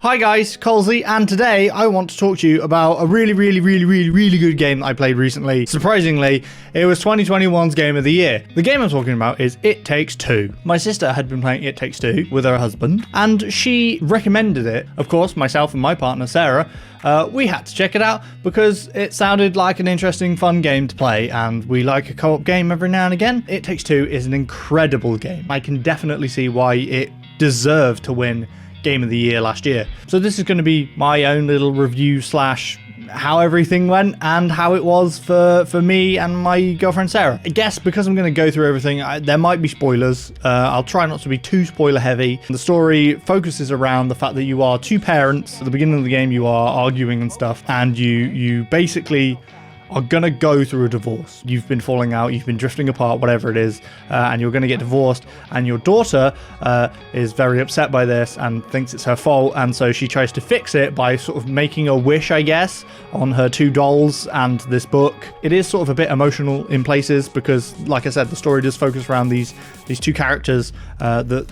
Hi guys, Colesy, and today I want to talk to you about a really good game that I played recently. Surprisingly, it was 2021's Game of the Year. The game I'm talking about is It Takes Two. My sister had been playing It Takes Two with her husband, and she recommended it. Of course, myself and my partner Sarah, we had to check it out because it sounded like an interesting, fun game to play, and we like a co-op game every now and again. It Takes Two is an incredible game. I can definitely see why it deserved to win Game of the Year last year. So this is going to be my own little review slash how everything went and how it was for me and my girlfriend Sarah. I guess because I'm going to go through everything, there might be spoilers. I'll try not to be too spoiler heavy. The story focuses around the fact that you are two parents. At the beginning of the game you are arguing and stuff, and you basically are gonna go through a divorce. You've been falling out, you've been drifting apart, whatever it is, and you're gonna get divorced, and your daughter is very upset by this and thinks it's her fault, and so she tries to fix it by sort of making a wish, I guess, on her two dolls and this book. It is sort of a bit emotional in places because, like I said, the story does focus around these two characters that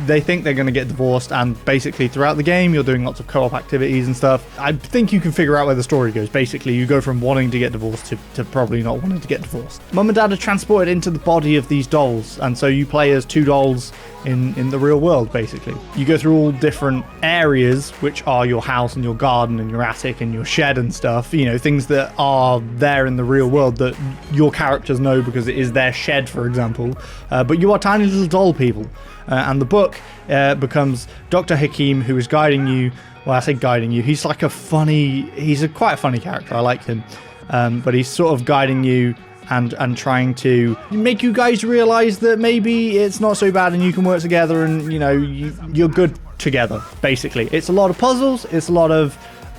they think they're going to get divorced, and basically throughout the game you're doing lots of co-op activities and stuff. I think you can figure out where the story goes. Basically you go from wanting to get divorced to probably not wanting to get divorced. Mum and Dad are transported into the body of these dolls, and so you play as two dolls in the real world. Basically you go through all different areas, which are your house and your garden and your attic and your shed and stuff, you know, things that are there in the real world that your characters know because it is their shed, for example, but you are tiny little doll people. And the book becomes Dr. Hakim, who is guiding you. Well, I say guiding you. He's like he's quite a funny character. I like him. But he's sort of guiding you and trying to make you guys realize that maybe it's not so bad and you can work together and, you know, you're good together, basically. It's a lot of puzzles. It's a lot of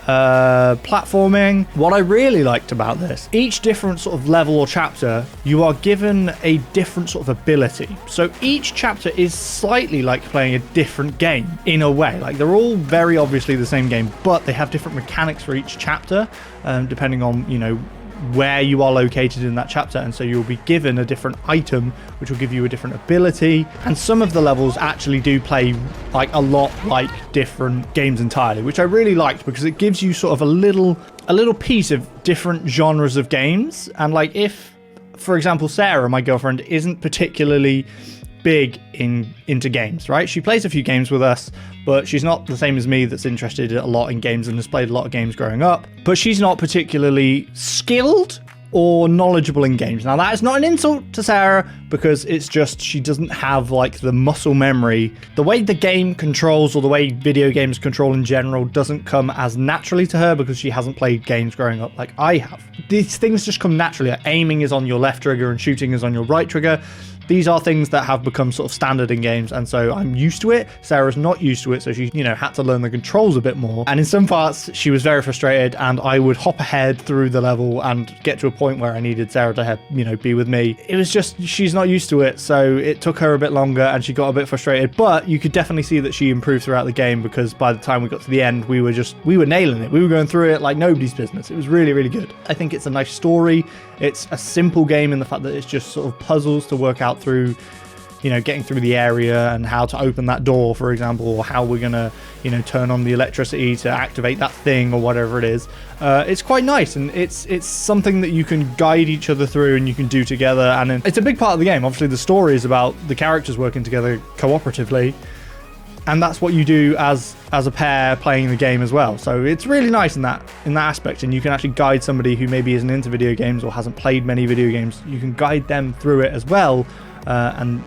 platforming. What I really liked about this, each different sort of level or chapter, you are given a different sort of ability. So each chapter is slightly like playing a different game in a way. Like they're all very obviously the same game, but they have different mechanics for each chapter, depending on, you know, where you are located in that chapter, and so you'll be given a different item which will give you a different ability. And some of the levels actually do play like a lot like different games entirely, which I really liked because it gives you sort of a little piece of different genres of games. And like if, for example, Sarah, my girlfriend, isn't particularly big into games, right? She plays a few games with us, but she's not the same as me that's interested a lot in games and has played a lot of games growing up, but she's not particularly skilled or knowledgeable in games. Now that is not an insult to Sarah, because it's just she doesn't have like the muscle memory. The way the game controls, or the way video games control in general, doesn't come as naturally to her because she hasn't played games growing up like I have. These things just come naturally. Like aiming is on your left trigger and shooting is on your right trigger. These are things that have become sort of standard in games, and so I'm used to it. Sarah's not used to it, so she, you know, had to learn the controls a bit more. And in some parts, she was very frustrated, and I would hop ahead through the level and get to a point where I needed Sarah to, you know, be with me. It was just, she's not used to it, so it took her a bit longer, and she got a bit frustrated. But you could definitely see that she improved throughout the game, because by the time we got to the end, we were nailing it. We were going through it like nobody's business. It was really good. I think it's a nice story. It's a simple game in the fact that it's just sort of puzzles to work out through, you know, getting through the area and how to open that door, for example, or how we're gonna, you know, turn on the electricity to activate that thing or whatever it is. It's quite nice, and it's something that you can guide each other through and you can do together, and it's a big part of the game. Obviously the story is about the characters working together cooperatively, and that's what you do as a pair playing the game as well. So it's really nice in that aspect, and you can actually guide somebody who maybe isn't into video games or hasn't played many video games. You can guide them through it as well, and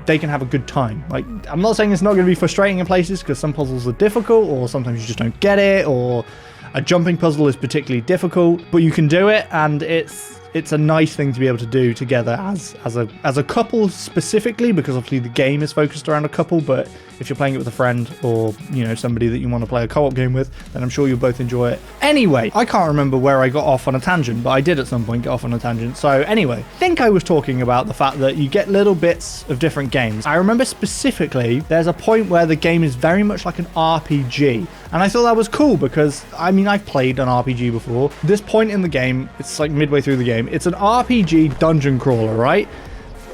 they can have a good time. Like, I'm not saying it's not going to be frustrating in places, because some puzzles are difficult, or sometimes you just don't get it, or a jumping puzzle is particularly difficult, but you can do it, and it's a nice thing to be able to do together as a couple specifically, because obviously the game is focused around a couple. But if you're playing it with a friend, or, you know, somebody that you want to play a co-op game with, then I'm sure you'll both enjoy it. Anyway, I can't remember where I got off on a tangent, but I did at some point get off on a tangent. So anyway, I think I was talking about the fact that you get little bits of different games. I remember specifically there's a point where the game is very much like an RPG, and I thought that was cool because, I mean, I've played an RPG before. This point in the game, it's like midway through the game, it's an RPG dungeon crawler, right?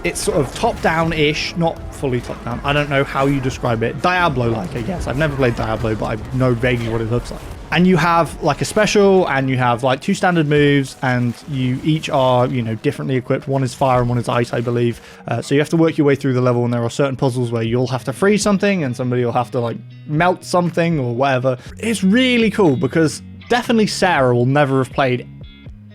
It's sort of top-down-ish, not fully top-down. I don't know how you describe it. Diablo-like, I guess. I've never played Diablo, but I know vaguely what it looks like. And you have like a special, and you have like 2 standard moves, and you each are, you know, differently equipped. One is fire and one is ice, I believe. So you have to work your way through the level, and there are certain puzzles where you'll have to freeze something, and somebody will have to like melt something or whatever. It's really cool because definitely Sarah will never have played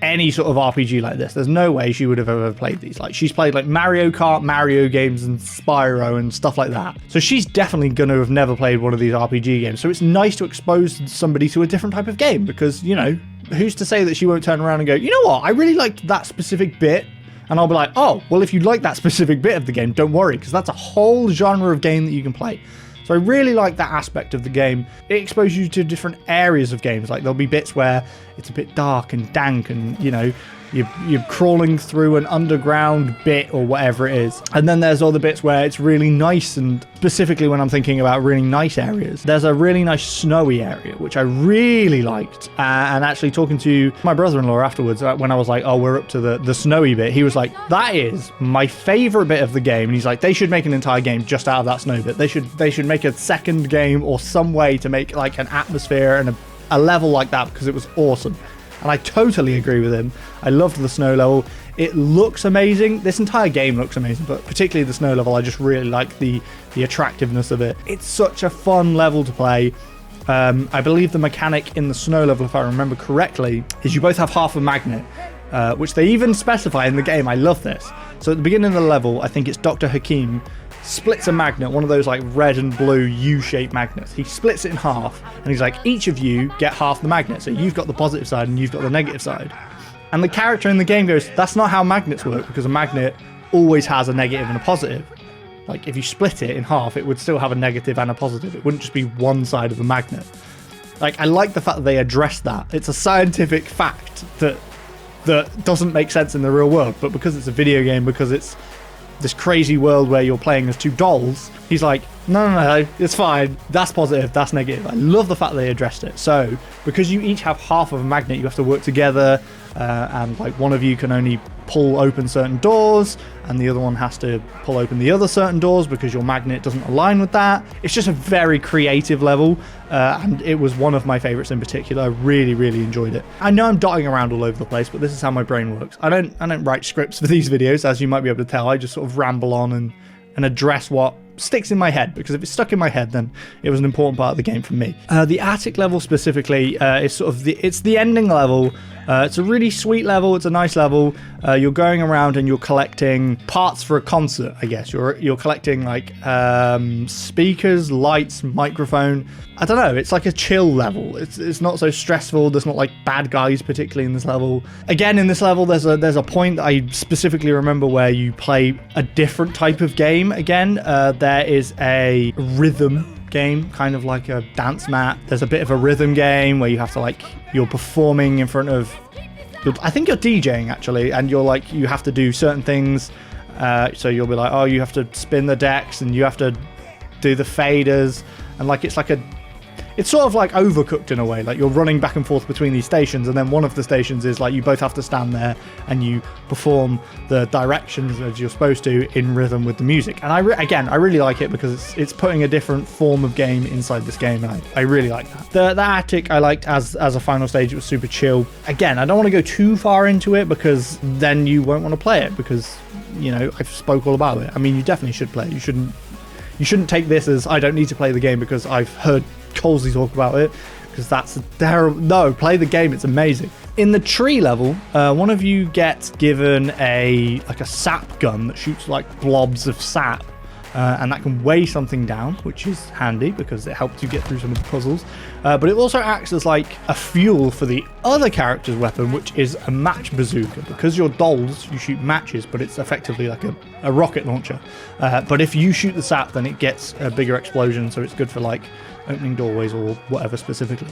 any sort of RPG like this. There's no way she would have ever played these. Like, she's played like Mario Kart, Mario games, and Spyro and stuff like that. So she's definitely going to have never played one of these RPG games. So it's nice to expose somebody to a different type of game because, you know, who's to say that she won't turn around and go, you know what, I really liked that specific bit. And I'll be like, oh, well, if you like that specific bit of the game, don't worry, because that's a whole genre of game that you can play. So I really like that aspect of the game. It exposes you to different areas of games. Like, there'll be bits where it's a bit dark and dank and, you know, you're crawling through an underground bit or whatever it is. And then there's other bits where it's really nice, and specifically when I'm thinking about really nice areas, there's a really nice snowy area, which I really liked. And actually talking to my brother-in-law afterwards, when I was like, oh, we're up to the snowy bit, he was like, that is my favorite bit of the game. And he's like, they should make an entire game just out of that snow bit. They should make a second game or some way to make like an atmosphere and a level like that, because it was awesome. And I totally agree with him. I loved the snow level. It looks amazing. This entire game looks amazing, but particularly the snow level, I just really like the attractiveness of it. It's such a fun level to play. I believe the mechanic in the snow level, if I remember correctly, is you both have half a magnet, which they even specify in the game. I love this. So at the beginning of the level, I think it's Dr. Hakim splits a magnet, one of those like red and blue U-shaped magnets. He splits it in half, and he's like, each of you get half the magnet. So you've got the positive side and you've got the negative side. And the character in the game goes, that's not how magnets work, because a magnet always has a negative and a positive. Like, if you split it in half, it would still have a negative and a positive. It wouldn't just be one side of a magnet. Like, I like the fact that they address that. It's a scientific fact that doesn't make sense in the real world, but because it's a video game, because it's this crazy world where you're playing as 2 dolls, he's like, no, it's fine. That's positive, that's negative. I love the fact that they addressed it. So, because you each have half of a magnet, you have to work together, and like one of you can only pull open certain doors, and the other one has to pull open the other certain doors because your magnet doesn't align with that. It's just a very creative level, and it was one of my favorites in particular. I really, really enjoyed it. I know I'm dotting around all over the place, but this is how my brain works. I don't write scripts for these videos, as you might be able to tell. I just sort of ramble on and address what sticks in my head, because if it's stuck in my head, then it was an important part of the game for me. The attic level specifically is sort of it's the ending level. It's a really sweet level. It's a nice level. You're going around and you're collecting parts for a concert, I guess. You're collecting like speakers, lights, microphone. I don't know. It's like a chill level. It's not so stressful. There's not like bad guys particularly in this level. Again, in this level, there's a point that I specifically remember where you play a different type of game. Again, there is a rhythm game, kind of like a dance mat. There's a bit of a rhythm game where you have to like, you're performing in front of, I think you're DJing actually, and you're like, you have to do certain things. So you'll be like, oh, you have to spin the decks and you have to do the faders, and like it's sort of like Overcooked in a way. Like, you're running back and forth between these stations, and then one of the stations is like you both have to stand there and you perform the directions as you're supposed to in rhythm with the music. And I really like it because it's putting a different form of game inside this game, and I really like that. The attic I liked as a final stage. It was super chill. Again, I don't want to go too far into it because then you won't want to play it, because, you know, I've spoke all about it. I mean, you definitely should play it. You shouldn't take this as I don't need to play the game because I've heard Colesy talk about it, because that's a terrible. No, play the game. It's amazing. In the tree level, one of you gets given a sap gun that shoots like blobs of sap, and that can weigh something down, which is handy because it helps you get through some of the puzzles. But it also acts as like a fuel for the other character's weapon, which is a match bazooka. Because you're dolls, you shoot matches, but it's effectively like a rocket launcher. But if you shoot the sap, then it gets a bigger explosion, so it's good for like opening doorways or whatever specifically.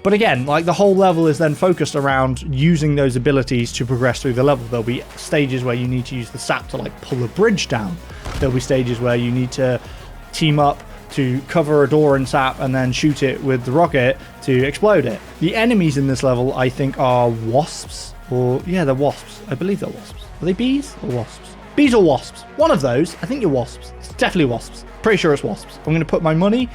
But again, like, the whole level is then focused around using those abilities to progress through the level. There'll be stages where you need to use the sap to like pull a bridge down. There'll be stages where you need to team up to cover a door in sap and then shoot it with the rocket to explode it. The enemies in this level, I think, are wasps. Or, yeah, they're wasps. I believe they're wasps. Are they bees or wasps? Bees or wasps? One of those. I think you're wasps. It's definitely wasps. Pretty sure it's wasps. I'm going to put my money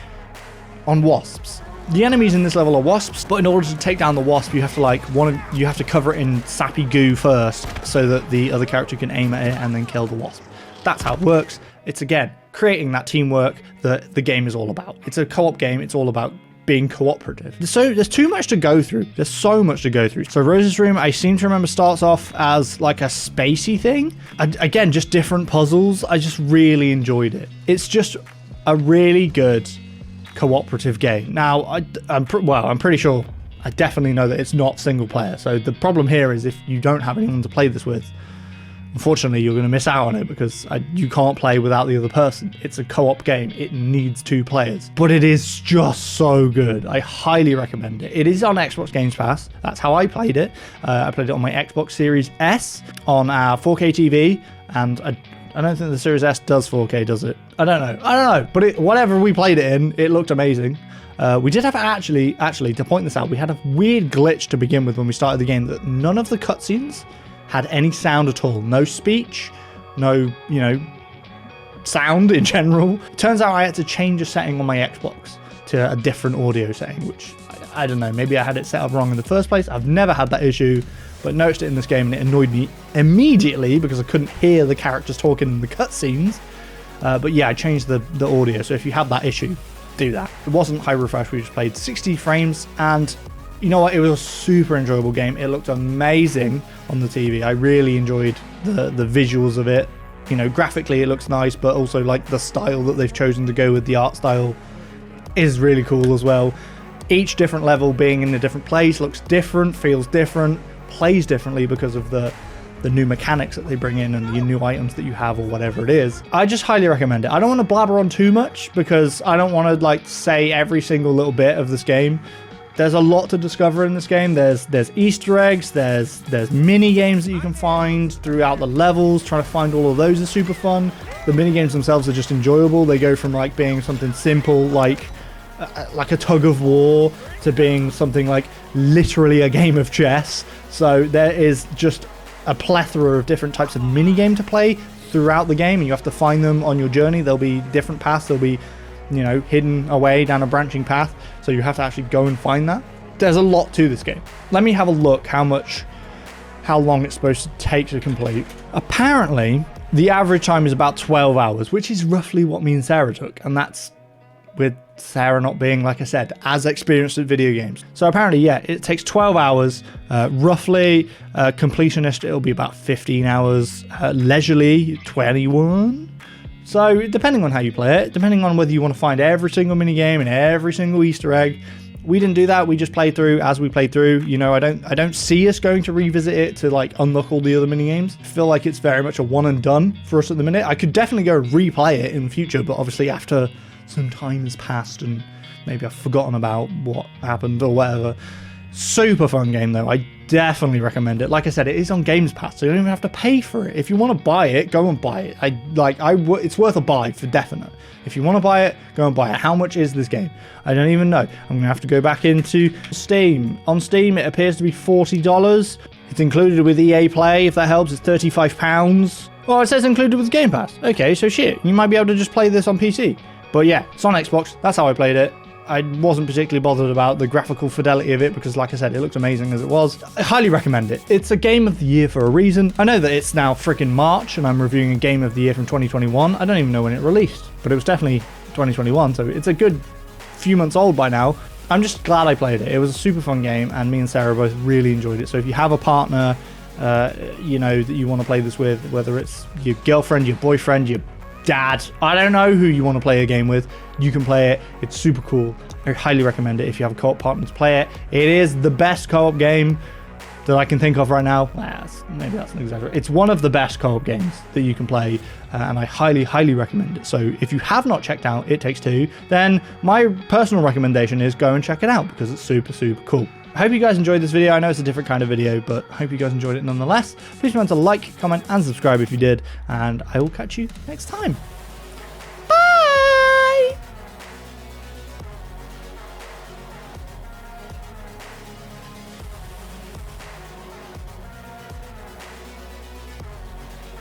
on wasps. The enemies in this level are wasps, but in order to take down the wasp, you have to you have to cover it in sappy goo first, so that the other character can aim at it and then kill the wasp. That's how it works. It's, again, creating that teamwork that the game is all about. It's a co-op game. It's all about being cooperative. So there's too much to go through. There's so much to go through. So Rose's Room, I seem to remember, starts off as like a spacey thing. Again, just different puzzles. I just really enjoyed it. It's just a really good cooperative game. Now, I'm pretty sure, I definitely know that it's not single player. So the problem here is if you don't have anyone to play this with, unfortunately, you're going to miss out on it because you can't play without the other person. It's a co-op game. It needs 2 players. But it is just so good. I highly recommend it. It is on Xbox Games Pass. That's how I played it. I played it on my Xbox Series S on our 4K TV. And I don't think the Series S does 4K, does it? I don't know. But whatever we played it in, it looked amazing. We did have actually, to point this out, we had a weird glitch to begin with when we started the game that none of the cutscenes had any sound at all. No speech, no, sound in general. It turns out I had to change a setting on my Xbox to a different audio setting, which, I don't know, maybe I had it set up wrong in the first place. I've never had that issue, but noticed it in this game and it annoyed me immediately because I couldn't hear the characters talking in the cutscenes. But yeah, I changed the audio, so if you have that issue, do that. It wasn't high refresh, we just played 60 frames, and you know what, it was a super enjoyable game. It looked amazing on the TV. I really enjoyed the visuals of it. Graphically it looks nice, but also like the style that they've chosen to go with, the art style, is really cool as well. Each different level being in a different place looks different, feels different, plays differently because of the new mechanics that they bring in and the new items that you have or whatever it is. I just highly recommend it. I don't want to blabber on too much because I don't want to say every single little bit of this game. There's a lot to discover in this game. There's Easter eggs, there's mini games that you can find throughout the levels. Trying to find all of those is super fun. The mini games themselves are just enjoyable. They go from being something simple like a tug of war to being something like literally a game of chess. So there is just a plethora of different types of mini game to play throughout the game, and you have to find them on your journey. There'll be different paths. There'll be hidden away down a branching path, so you have to actually go and find that. There's a lot to this game. Let me have a look how long it's supposed to take to complete. Apparently, the average time is about 12 hours, which is roughly what me and Sarah took, and that's with Sarah not being, like I said, as experienced at video games. So apparently, yeah, it takes 12 hours, roughly. Completionist, it'll be about 15 hours. Leisurely, 21. So depending on how you play it, depending on whether you want to find every single minigame and every single Easter egg. We didn't do that. We just played through as we played through. I don't see us going to revisit it to unlock all the other minigames. I feel like it's very much a one and done for us at the minute. I could definitely go replay it in the future, but obviously after some time has passed and maybe I've forgotten about what happened or whatever. Super fun game though. I definitely recommend it. Like I said, it is on Games Pass, so you don't even have to pay for it. If you want to buy it, go and buy it. It's worth a buy for definite. If you want to buy it, go and buy it. How much is this game? I don't even know. I'm gonna have to go back into Steam. On Steam, it appears to be $40. It's included with EA Play. If that helps, it's £35. Oh, it says included with Game Pass. Okay, so shit, you might be able to just play this on PC. But yeah, it's on Xbox. That's how I played it. I wasn't particularly bothered about the graphical fidelity of it because, like I said, it looked amazing as it was. I highly recommend it. It's a game of the year for a reason. I know that it's now freaking March and I'm reviewing a game of the year from 2021. I don't even know when it released, but it was definitely 2021, so it's a good few months old by now. I'm just glad I played it. It was a super fun game, and me and Sarah both really enjoyed it. So if you have a partner, that you want to play this with, whether it's your girlfriend, your boyfriend, your dad, I don't know who you want to play a game with, you can play it. It's super cool. I highly recommend it if you have a co-op partner to play it. It is the best co-op game that I can think of right now. Maybe that's an exaggeration. It's one of the best co-op games that you can play, and I highly, highly recommend it. So if you have not checked out It Takes Two, then my personal recommendation is go and check it out because it's super, super cool. I hope you guys enjoyed this video. I know it's a different kind of video, but I hope you guys enjoyed it nonetheless. Please remember to like, comment, and subscribe if you did, and I will catch you next time.